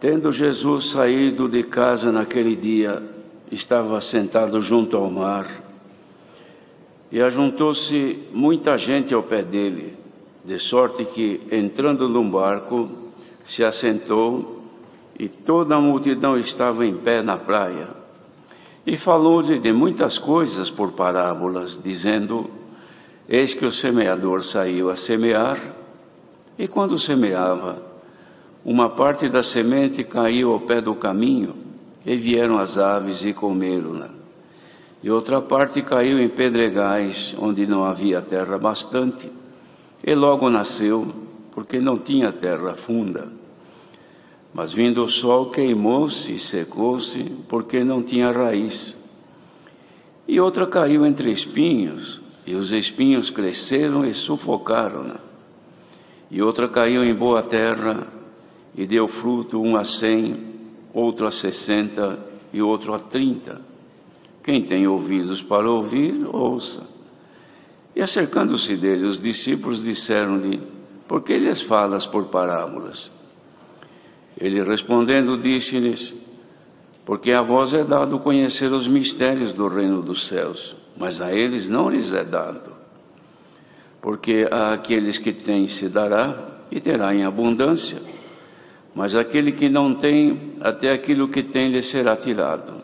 Tendo Jesus saído de casa naquele dia, estava sentado junto ao mar, e ajuntou-se muita gente ao pé dele, de sorte que, entrando num barco, se assentou, e toda a multidão estava em pé na praia. E falou-lhe de muitas coisas por parábolas, dizendo: Eis que o semeador saiu a semear, e quando semeava, uma parte da semente caiu ao pé do caminho, e vieram as aves e comeram-na. E outra parte caiu em pedregais, onde não havia terra bastante, e logo nasceu, porque não tinha terra funda. Mas vindo o sol, queimou-se e secou-se, porque não tinha raiz. E outra caiu entre espinhos, e os espinhos cresceram e sufocaram-na. E outra caiu em boa terra, e deu fruto, um a 100, outro a 60 e outro a 30. Quem tem ouvidos para ouvir, ouça. E acercando-se dele, os discípulos disseram-lhe: Por que lhes falas por parábolas? Ele respondendo disse-lhes: Porque a vós é dado conhecer os mistérios do reino dos céus, mas a eles não lhes é dado. Porque àqueles que têm se dará, e terá em abundância, mas aquele que não tem, até aquilo que tem lhe será tirado.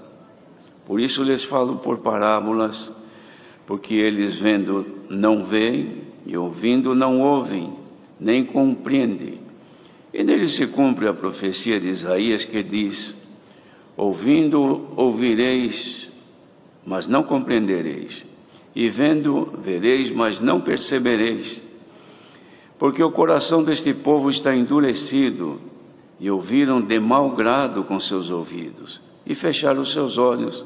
Por isso lhes falo por parábolas, porque eles vendo não veem, e ouvindo não ouvem, nem compreendem. E nele se cumpre a profecia de Isaías, que diz: Ouvindo ouvireis, mas não compreendereis, e vendo vereis, mas não percebereis. Porque o coração deste povo está endurecido, e ouviram de mau grado com seus ouvidos, e fecharam os seus olhos,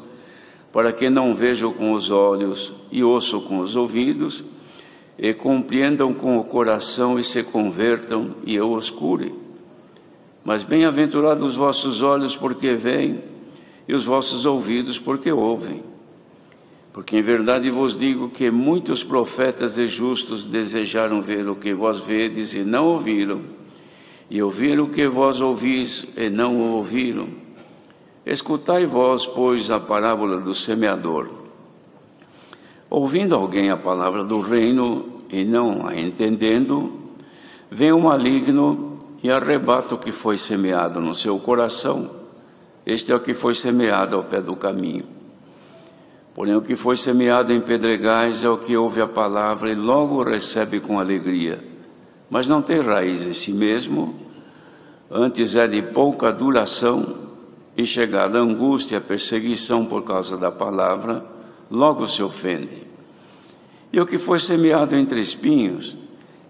para que não vejam com os olhos, e ouçam com os ouvidos, e compreendam com o coração, e se convertam, e eu os cure. Mas bem-aventurados os vossos olhos, porque veem, e os vossos ouvidos, porque ouvem. Porque em verdade vos digo que muitos profetas e justos desejaram ver o que vós vedes, e não ouviram, e ouvir o que vós ouvis, e não o ouviram. Escutai vós, pois, a parábola do semeador. Ouvindo alguém a palavra do reino, e não a entendendo, vem o maligno e arrebata o que foi semeado no seu coração. Este é o que foi semeado ao pé do caminho. Porém, o que foi semeado em pedregais é o que ouve a palavra e logo recebe com alegria, mas não tem raiz em si mesmo, antes é de pouca duração, e chegada a angústia e a perseguição por causa da palavra, logo se ofende. E o que foi semeado entre espinhos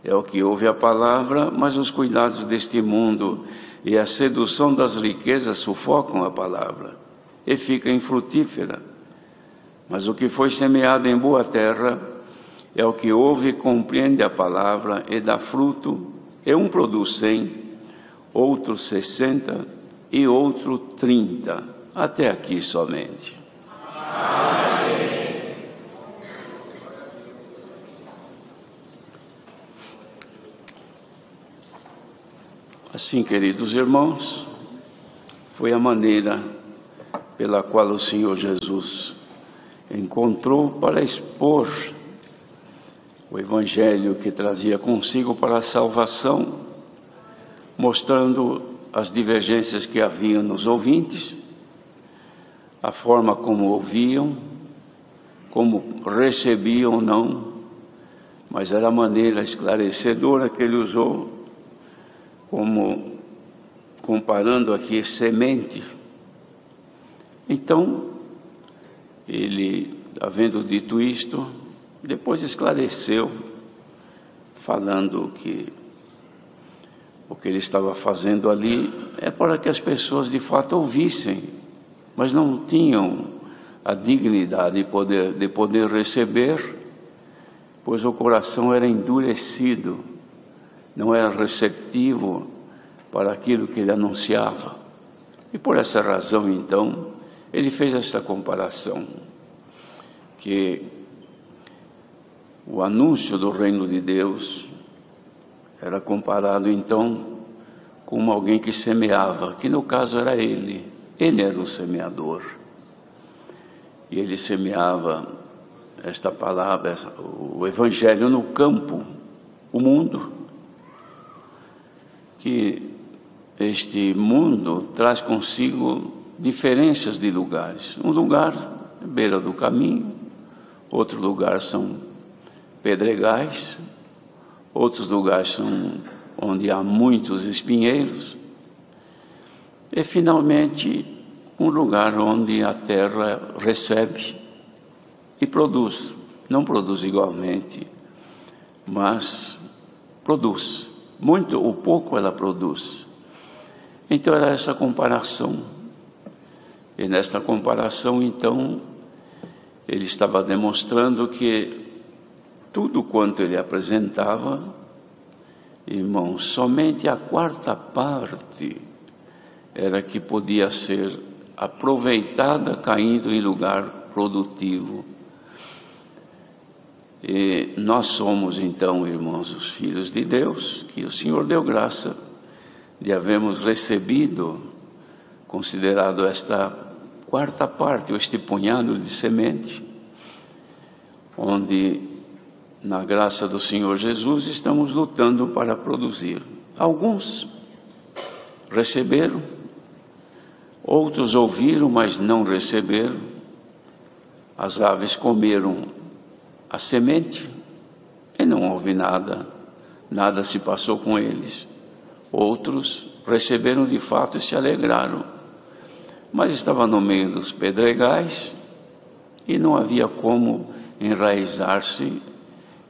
é o que ouve a palavra, mas os cuidados deste mundo e a sedução das riquezas sufocam a palavra, e fica infrutífera. Mas o que foi semeado em boa terra é o que ouve e compreende a palavra, e dá fruto, e um produz 100, outro 60 e outro 30. Até aqui somente. Amém. Assim, queridos irmãos, foi a maneira pela qual o Senhor Jesus encontrou para expor o Evangelho que trazia consigo para a salvação, mostrando as divergências que havia nos ouvintes, a forma como ouviam, como recebiam ou não, mas era a maneira esclarecedora que ele usou, como comparando aqui semente. Então, ele, havendo dito isto, depois esclareceu, falando que o que ele estava fazendo ali é para que as pessoas de fato ouvissem, mas não tinham a dignidade de poder receber, pois o coração era endurecido, não era receptivo para aquilo que ele anunciava. E por essa razão, então, ele fez essa comparação, que o anúncio do reino de Deus era comparado, então, como alguém que semeava, que no caso era ele. Ele era o semeador. E ele semeava esta palavra, o Evangelho no campo, o mundo. Que este mundo traz consigo diferenças de lugares. Um lugar à beira do caminho, outro lugar são pedregais, outros lugares são onde há muitos espinheiros, e finalmente um lugar onde a terra recebe e produz. Não produz igualmente, mas produz. Muito ou pouco ela produz. Então era essa comparação. E nesta comparação, então, ele estava demonstrando que tudo quanto ele apresentava, irmãos, somente a quarta parte era que podia ser aproveitada caindo em lugar produtivo. E nós somos então, irmãos, os filhos de Deus, que o Senhor deu graça de havermos recebido, considerado esta quarta parte, ou este punhado de semente, onde, na graça do Senhor Jesus, estamos lutando para produzir. Alguns receberam, outros ouviram, mas não receberam. As aves comeram a semente e não houve nada, nada se passou com eles. Outros receberam de fato e se alegraram, mas estava no meio dos pedregais e não havia como enraizar-se,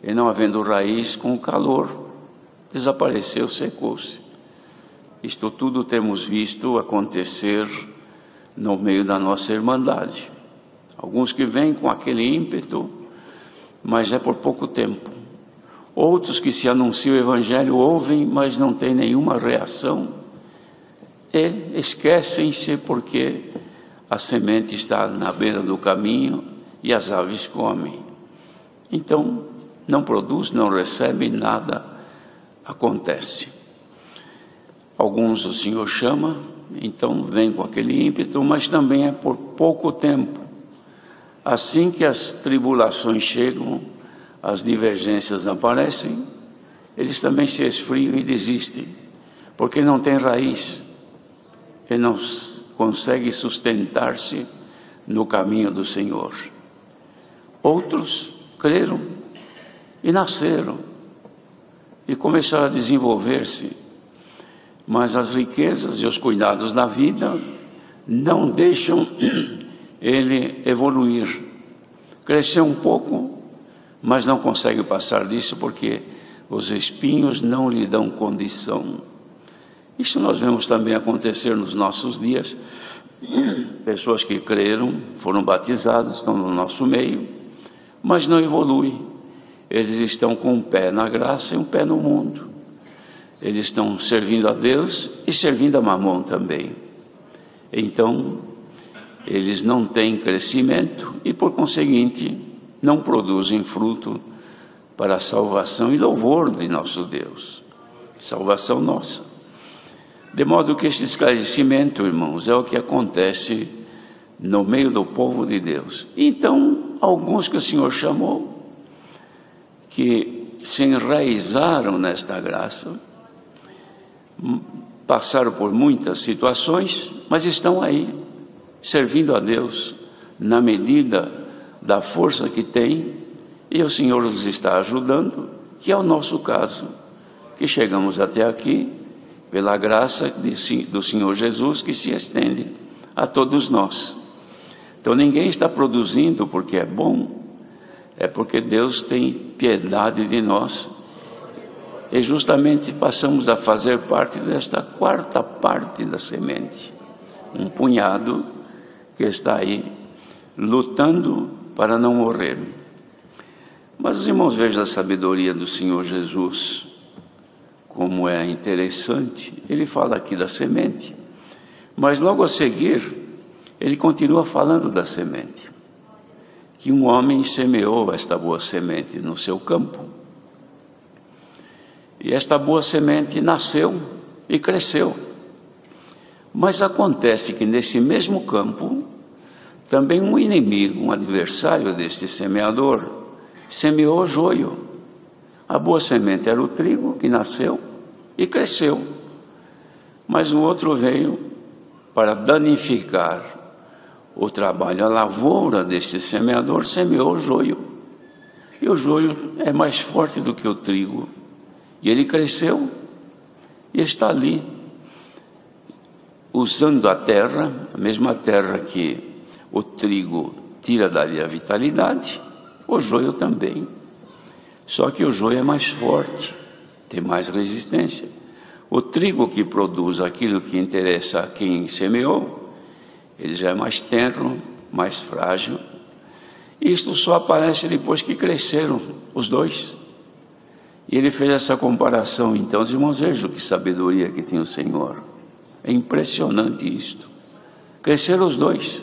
e não havendo raiz, com o calor desapareceu, secou-se. Isto tudo temos visto acontecer no meio da nossa irmandade. Alguns que vêm com aquele ímpeto, mas é por pouco tempo. Outros que se anunciam o Evangelho ouvem, mas não têm nenhuma reação. E esquecem-se porque a semente está na beira do caminho e as aves comem. Então, não produz, não recebe, nada acontece. Alguns o Senhor chama, então vem com aquele ímpeto, mas também é por pouco tempo. Assim que as tribulações chegam, as divergências aparecem, eles também se esfriam e desistem, porque não tem raiz, e não consegue sustentar-se no caminho do Senhor. Outros creram e nasceram e começaram a desenvolver-se, mas as riquezas e os cuidados da vida não deixam ele evoluir. Cresceu um pouco, mas não consegue passar disso porque os espinhos não lhe dão condição. Isso nós vemos também acontecer nos nossos dias. Pessoas que creram, foram batizadas, estão no nosso meio, mas não evoluem. Eles estão com um pé na graça e um pé no mundo. Eles estão servindo a Deus e servindo a Mamon também. Então, eles não têm crescimento e, por conseguinte, não produzem fruto para a salvação e louvor de nosso Deus. Salvação nossa. De modo que esse esclarecimento, irmãos, é o que acontece no meio do povo de Deus. Então, alguns que o Senhor chamou, que se enraizaram nesta graça, passaram por muitas situações, mas estão aí, servindo a Deus na medida da força que tem, e o Senhor os está ajudando, que é o nosso caso, que chegamos até aqui pela graça do Senhor Jesus, que se estende a todos nós. Então ninguém está produzindo porque é bom, é porque Deus tem piedade de nós, e justamente passamos a fazer parte desta quarta parte da semente, um punhado que está aí lutando para não morrer. Mas os irmãos vejam a sabedoria do Senhor Jesus, como é interessante. Ele fala aqui da semente, mas logo a seguir ele continua falando da semente, que um homem semeou esta boa semente no seu campo, e esta boa semente nasceu e cresceu. Mas acontece que nesse mesmo campo, também um inimigo, um adversário deste semeador, semeou o joio. A boa semente era o trigo que nasceu e cresceu. Mas o outro veio para danificar o trabalho, a lavoura deste semeador, semeou o joio. E o joio é mais forte do que o trigo. E ele cresceu e está ali, usando a terra, a mesma terra que o trigo tira dali a vitalidade, o joio também. Só que o joio é mais forte, tem mais resistência. O trigo que produz aquilo que interessa a quem semeou, ele já é mais tenro, mais frágil. Isto só aparece depois que cresceram os dois. E ele fez essa comparação. Então, os irmãos, vejam que sabedoria que tem o Senhor. É impressionante isto. Cresceram os dois.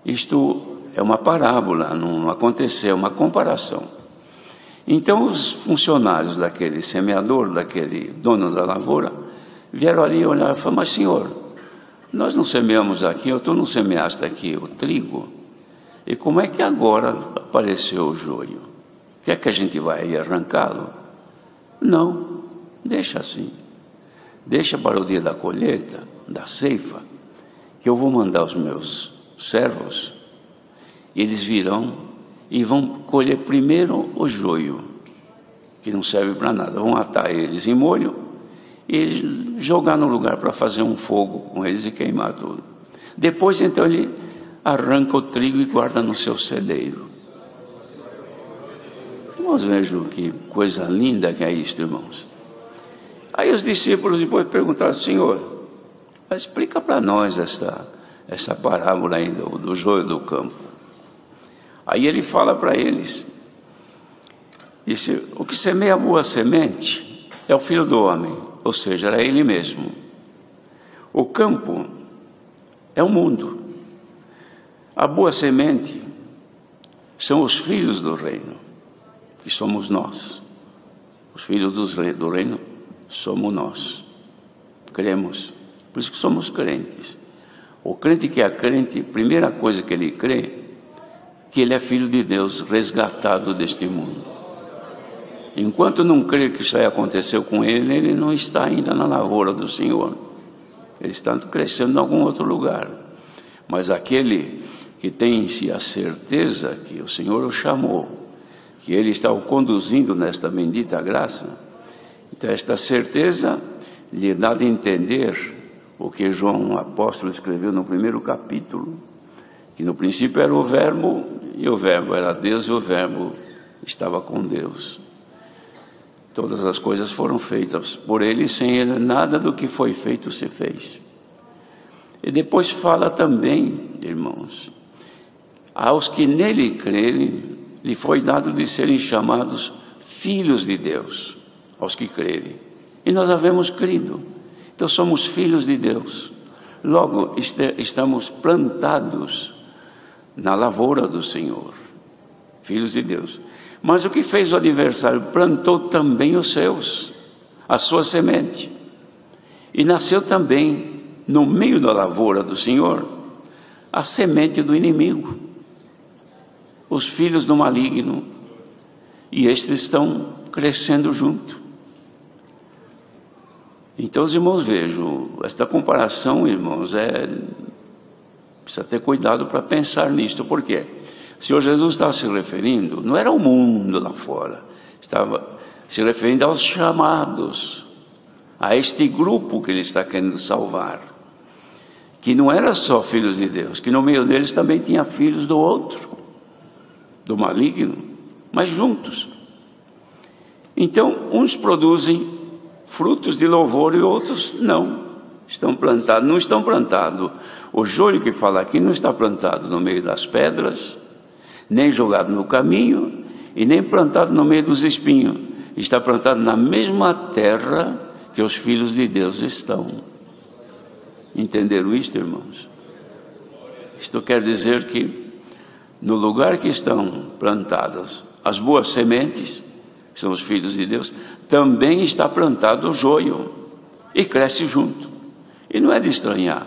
Isto é uma parábola, não aconteceu, é uma comparação. Então os funcionários daquele semeador, daquele dono da lavoura, vieram ali e olharam e falaram: mas senhor, nós não semeamos aqui, ou tu não semeaste aqui o trigo? E como é que agora apareceu o joio? Quer que a gente vai arrancá-lo? Não, deixa assim. Deixa para o dia da colheita, da ceifa, que eu vou mandar os meus servos, eles virão e vão colher primeiro o joio, que não serve para nada. Vão atar eles em molho e jogar no lugar para fazer um fogo com eles e queimar tudo. Depois, então, ele arranca o trigo e guarda no seu celeiro. Irmãos, vejam que coisa linda que é isto, irmãos. Aí os discípulos depois perguntaram: Senhor, mas explica para nós essa parábola aí do joio do campo. Aí ele fala para eles, disse: o que semeia a boa semente é o Filho do Homem, ou seja, era ele mesmo. O campo é o mundo. A boa semente são os filhos do reino, que somos nós. Os filhos do reino somos nós. Cremos, por isso que somos crentes. O crente que é crente, primeira coisa que ele crê, que ele é filho de Deus, resgatado deste mundo. Enquanto não crê que isso aí aconteceu com ele, ele não está ainda na lavoura do Senhor. Ele está crescendo em algum outro lugar. Mas aquele que tem em si a certeza que o Senhor o chamou, que ele está o conduzindo nesta bendita graça, então esta certeza lhe dá de entender o que João apóstolo escreveu no primeiro capítulo, que no princípio era o Verbo, e o Verbo era Deus, e o Verbo estava com Deus. Todas as coisas foram feitas por ele, e sem ele nada do que foi feito se fez. E depois fala também, irmãos, aos que nele crerem, lhe foi dado de serem chamados filhos de Deus, aos que crerem. E nós havemos crido. Então somos filhos de Deus. Logo estamos plantados na lavoura do Senhor, filhos de Deus. Mas o que fez o adversário? Plantou também os seus, a sua semente. E nasceu também, no meio da lavoura do Senhor, a semente do inimigo, os filhos do maligno. E estes estão crescendo junto. Então, os irmãos, vejam, esta comparação, irmãos, precisa ter cuidado para pensar nisto. Por quê? O Senhor Jesus estava se referindo, não era o mundo lá fora, estava se referindo aos chamados, a este grupo que ele está querendo salvar, que não era só filhos de Deus, que no meio deles também tinha filhos do outro, do maligno, mas juntos. Então, uns produzem frutos de louvor e outros não. Não estão plantados. O joio que fala aqui não está plantado no meio das pedras, nem jogado no caminho, e nem plantado no meio dos espinhos. Está plantado na mesma terra que os filhos de Deus estão. Entenderam isto, irmãos? Isto quer dizer que no lugar que estão plantadas as boas sementes, que são os filhos de Deus, também está plantado o joio. e cresce junto. E não é de estranhar.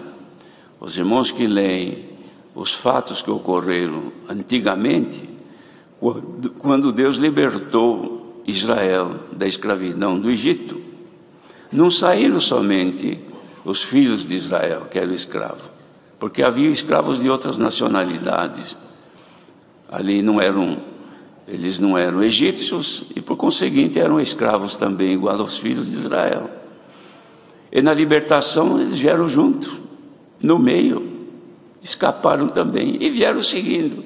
Os irmãos que leem os fatos que ocorreram antigamente, quando Deus libertou Israel da escravidão do Egito, não saíram somente os filhos de Israel, que eram escravos, porque havia escravos de outras nacionalidades. Ali eles não eram egípcios e, por conseguinte, eram escravos também, igual aos filhos de Israel. E na libertação eles vieram juntos, no meio, escaparam também e vieram seguindo,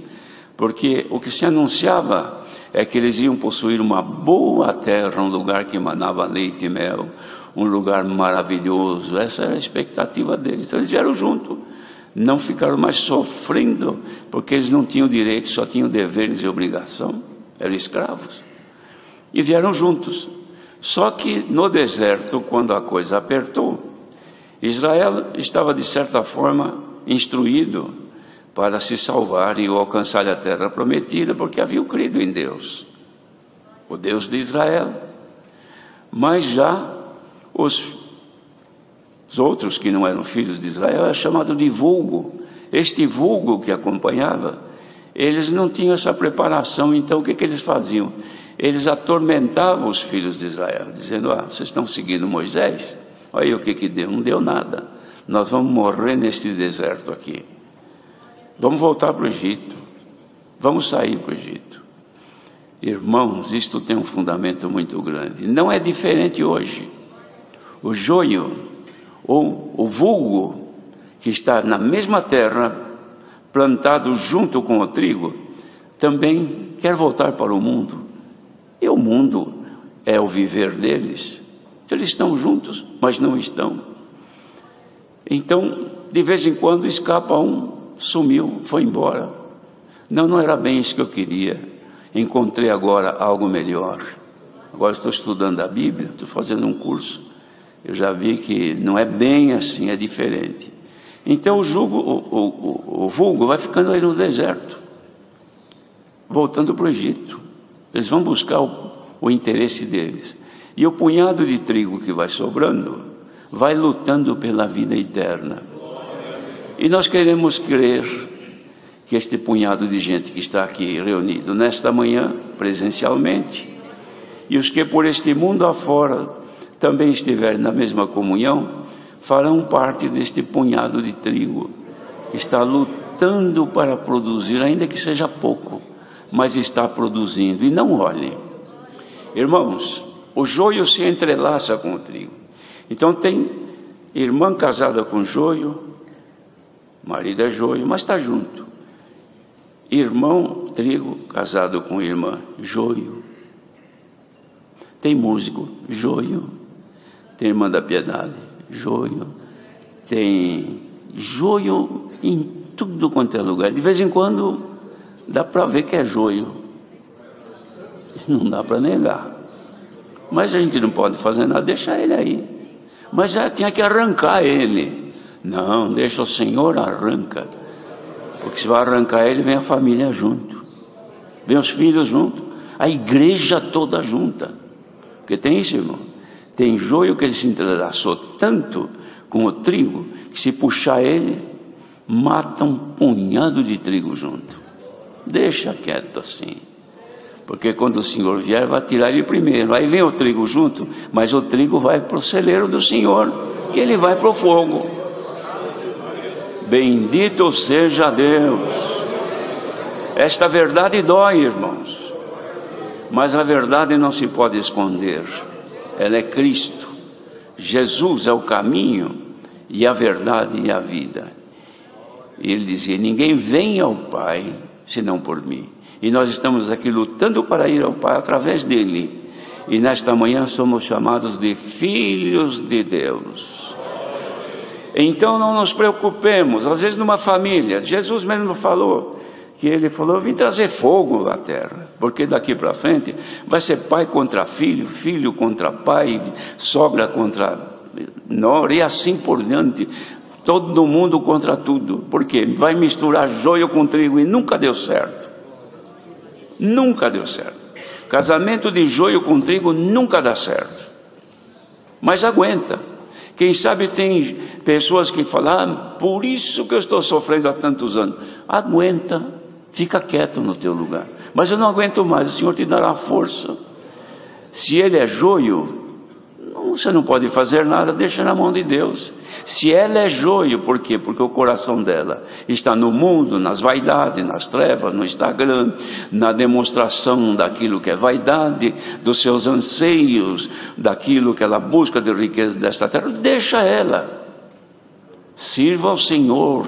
porque o que se anunciava é que eles iam possuir uma boa terra, um lugar que emanava leite e mel, um lugar maravilhoso. Essa era a expectativa deles. Então eles vieram juntos, não ficaram mais sofrendo, porque eles não tinham direito, só tinham deveres e obrigação, eram escravos, e vieram juntos. Só que no deserto, quando a coisa apertou, Israel estava de certa forma instruído para se salvar e alcançar a terra prometida, porque haviam crido em Deus, o Deus de Israel. Mas já os outros que não eram filhos de Israel era chamado de vulgo. Este vulgo que acompanhava, eles não tinham essa preparação. Então o que eles faziam? Eles atormentavam os filhos de Israel, dizendo: vocês estão seguindo Moisés? Olha aí o que deu. Não deu nada, nós vamos morrer nesse deserto aqui, vamos voltar para o Egito, vamos sair para o Egito. Irmãos, isto tem um fundamento muito grande. Não é diferente hoje. O joio, ou o vulgo, que está na mesma terra, plantado junto com o trigo, também quer voltar para o mundo. E o mundo é o viver deles. Eles estão juntos, mas não estão. Então, de vez em quando escapa um, sumiu, foi embora. Não era bem isso que eu queria. Encontrei agora algo melhor. Agora estou estudando a Bíblia, estou fazendo um curso. Eu já vi que não é bem assim, é diferente. Então o vulgo vai ficando aí no deserto, voltando para o Egito. Eles vão buscar o interesse deles. E o punhado de trigo que vai sobrando, vai lutando pela vida eterna. E nós queremos crer que este punhado de gente que está aqui reunido nesta manhã, presencialmente, e os que por este mundo afora também estiverem na mesma comunhão, farão parte deste punhado de trigo, que está lutando para produzir, ainda que seja pouco, mas está produzindo. E não olhem, irmãos, o joio se entrelaça com o trigo. Então tem irmã casada com joio, marido é joio, mas está junto. Irmão trigo casado com irmã, joio. Tem músico, joio. Tem irmã da piedade, joio. Tem joio em tudo quanto é lugar. De vez em quando dá para ver que é joio. Não dá para negar. Mas a gente não pode fazer nada, deixa ele aí. Mas já tinha que arrancar ele. Não, deixa o Senhor arranca. Porque se vai arrancar ele, vem a família junto. Vem os filhos junto. A igreja toda junta. Porque tem isso, irmão. Tem joio que ele se entrelaçou tanto com o trigo, que se puxar ele, mata um punhado de trigo junto. Deixa quieto assim. Porque quando o Senhor vier, vai tirar ele primeiro. Aí vem o trigo junto, mas o trigo vai para o celeiro do Senhor. E ele vai para o fogo. Bendito seja Deus. Esta verdade dói, irmãos. Mas a verdade não se pode esconder. Ela é Cristo. Jesus é o caminho e a verdade e a vida. E ele dizia: ninguém vem ao Pai senão por mim. E nós estamos aqui lutando para ir ao Pai através dele. E nesta manhã somos chamados de filhos de Deus. Então não nos preocupemos. Às vezes numa família, Jesus mesmo falou, que ele falou: eu vim trazer fogo à terra, porque daqui para frente vai ser pai contra filho, filho contra pai, sogra contra nora, e assim por diante, todo mundo contra tudo, porque vai misturar joio com trigo, e nunca deu certo. Nunca deu certo. Casamento de joio com trigo nunca dá certo, mas aguenta. Quem sabe tem pessoas que falam, por isso que eu estou sofrendo há tantos anos. Aguenta, fica quieto no teu lugar. Mas eu não aguento mais, o Senhor te dará força. Se ele é joio, você não pode fazer nada, deixa na mão de Deus. Se ela é joio, por quê? Porque o coração dela está no mundo, nas vaidades, nas trevas, no Instagram, na demonstração daquilo que é vaidade, dos seus anseios, daquilo que ela busca de riqueza desta terra. Deixa ela, sirva ao Senhor,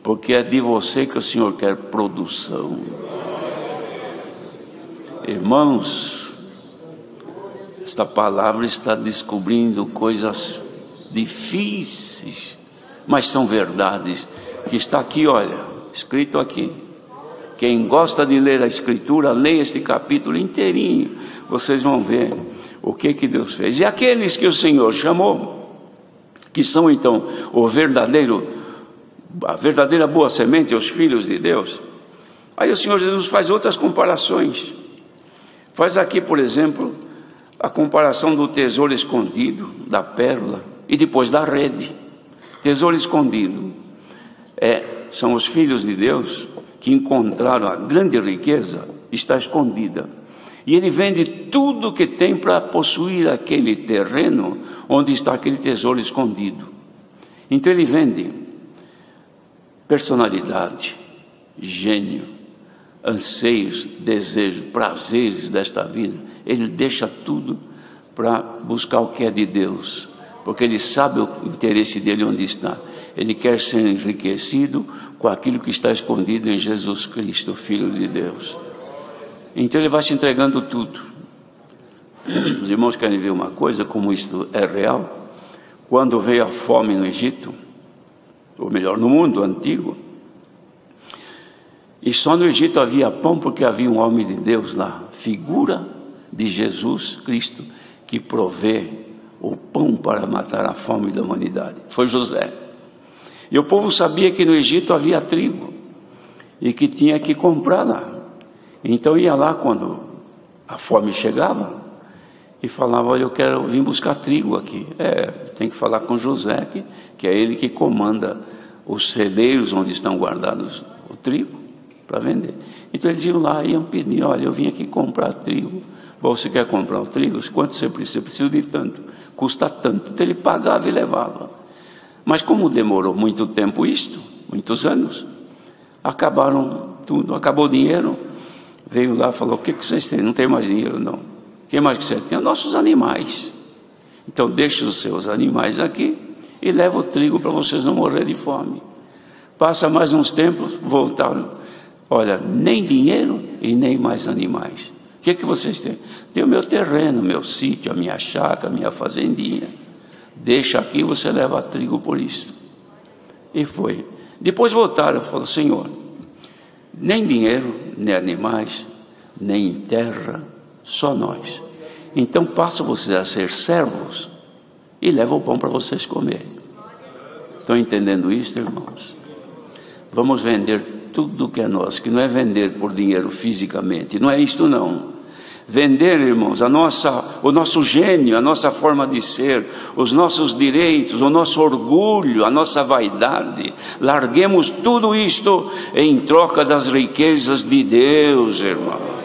porque é de você que o Senhor quer produção. Irmãos, esta palavra está descobrindo coisas difíceis, mas são verdades, que está aqui, olha, escrito aqui. Quem gosta de ler a Escritura, leia este capítulo inteirinho, vocês vão ver o que Deus fez. E aqueles que o Senhor chamou, que são então a verdadeira boa semente, os filhos de Deus. Aí o Senhor Jesus faz outras comparações. Faz aqui, por exemplo, a comparação do tesouro escondido, da pérola, e depois da rede. Tesouro escondido são os filhos de Deus que encontraram a grande riqueza, está escondida. E ele vende tudo que tem para possuir aquele terreno onde está aquele tesouro escondido. Então ele vende personalidade, gênio, anseios, desejos, prazeres desta vida. Ele deixa tudo para buscar o que é de Deus, porque ele sabe o interesse dele onde está. Ele quer ser enriquecido com aquilo que está escondido em Jesus Cristo, Filho de Deus. Então ele vai se entregando tudo. Os irmãos querem ver uma coisa, como isto é real? Quando veio a fome no Egito, ou melhor, no mundo antigo, e só no Egito havia pão porque havia um homem de Deus lá, figura de Jesus Cristo, que provê o pão para matar a fome da humanidade. Foi José. E o povo sabia que no Egito havia trigo e que tinha que comprar lá. Então ia lá quando a fome chegava e falava, olha, eu quero vir buscar trigo aqui. Tem que falar com José, que é ele que comanda os celeiros onde estão guardados o trigo para vender. Então eles iam lá, iam pedir, olha, eu vim aqui comprar trigo. Você quer comprar o trigo? Quanto você precisa? Eu preciso de tanto. Custa tanto. Então ele pagava e levava. Mas como demorou muito tempo isto, muitos anos, acabaram tudo, acabou o dinheiro. Veio lá e falou, o que vocês têm? Não tem mais dinheiro, não. O que mais que você tem? Nossos animais. Então deixe os seus animais aqui e leva o trigo para vocês não morrerem de fome. Passa mais uns tempos, voltaram. Olha, nem dinheiro e nem mais animais. O que vocês têm? Tem o meu terreno, meu sítio, a minha chácara, a minha fazendinha. Deixa aqui, você leva trigo por isso. E foi. Depois voltaram e falaram, Senhor, nem dinheiro, nem animais, nem terra, só nós. Então passa vocês a ser servos e leva o pão para vocês comerem. Estão entendendo isso, irmãos? Vamos vender tudo que é nosso, que não é vender por dinheiro fisicamente, não é isto não. Vender, irmãos, o nosso gênio, a nossa forma de ser, os nossos direitos, o nosso orgulho, a nossa vaidade. Larguemos tudo isto em troca das riquezas de Deus, irmãos.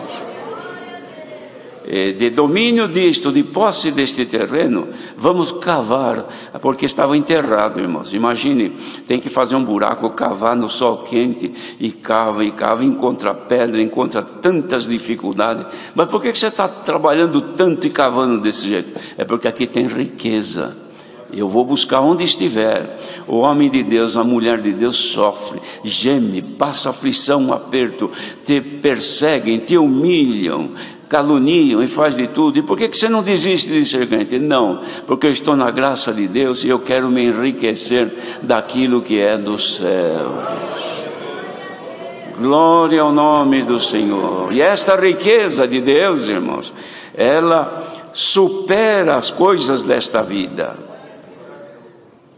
De domínio disto, de posse deste terreno, vamos cavar, porque estava enterrado, irmãos. Imagine, tem que fazer um buraco, cavar no sol quente, e cava, encontra pedra, encontra tantas dificuldades. Mas por que você está trabalhando tanto e cavando desse jeito? É porque aqui tem riqueza. Eu vou buscar onde estiver. O homem de Deus, a mulher de Deus sofre, geme, passa aflição, aperto, te perseguem, te humilham, caluniam e faz de tudo. E por que você não desiste de ser crente? Não, porque eu estou na graça de Deus e eu quero me enriquecer daquilo que é do céu. Glória ao nome do Senhor. E esta riqueza de Deus, irmãos, ela supera as coisas desta vida.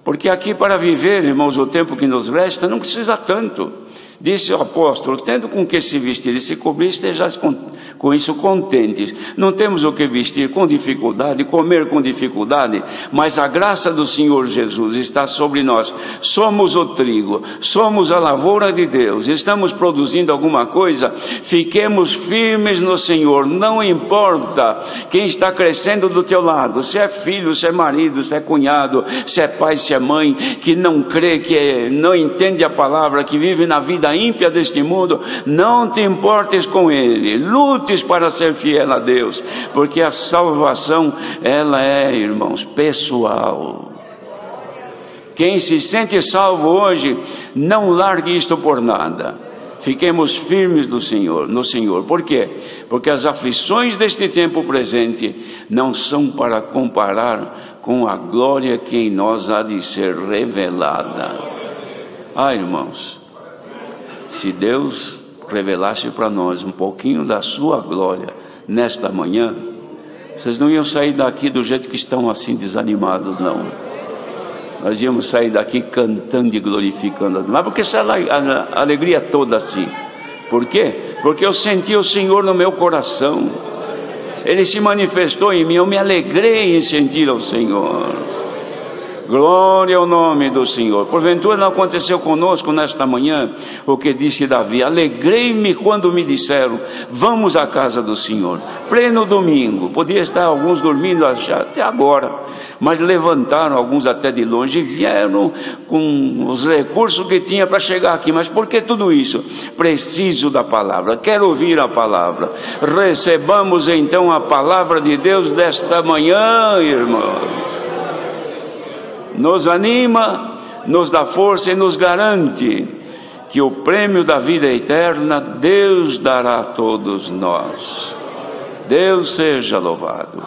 Porque aqui para viver, irmãos, o tempo que nos resta, não precisa tanto. Disse o apóstolo: tendo com que se vestir e se cobrir, estejais com isso contentes. Não temos o que vestir com dificuldade, comer com dificuldade, mas a graça do Senhor Jesus está sobre nós. Somos o trigo, somos a lavoura de Deus, estamos produzindo alguma coisa. Fiquemos firmes no Senhor, não importa quem está crescendo do teu lado, se é filho, se é marido, se é cunhado, se é pai, se é mãe, que não crê, que não entende a palavra, que vive na vida ímpia deste mundo. Não te importes com ele, lutes para ser fiel a Deus, porque a salvação, ela é, irmãos, pessoal. Quem se sente salvo hoje, não largue isto por nada. Fiquemos firmes no Senhor. Por quê? Porque as aflições deste tempo presente não são para comparar com a glória que em nós há de ser revelada. Irmãos, se Deus revelasse para nós um pouquinho da sua glória nesta manhã, vocês não iam sair daqui do jeito que estão assim desanimados, não. Nós íamos sair daqui cantando e glorificando. Mas porque essa alegria toda assim? Por quê? Porque eu senti o Senhor no meu coração. Ele se manifestou em mim, eu me alegrei em sentir o Senhor. Glória ao nome do Senhor. Porventura não aconteceu conosco nesta manhã o que disse Davi: alegrei-me quando me disseram, vamos à casa do Senhor. Pleno domingo, podia estar alguns dormindo até agora, mas levantaram, alguns até de longe, e vieram com os recursos que tinha para chegar aqui. Mas por que tudo isso? Preciso da palavra, quero ouvir a palavra. Recebamos então a palavra de Deus desta manhã, irmãos. Nos anima, nos dá força e nos garante que o prêmio da vida eterna Deus dará a todos nós. Deus seja louvado.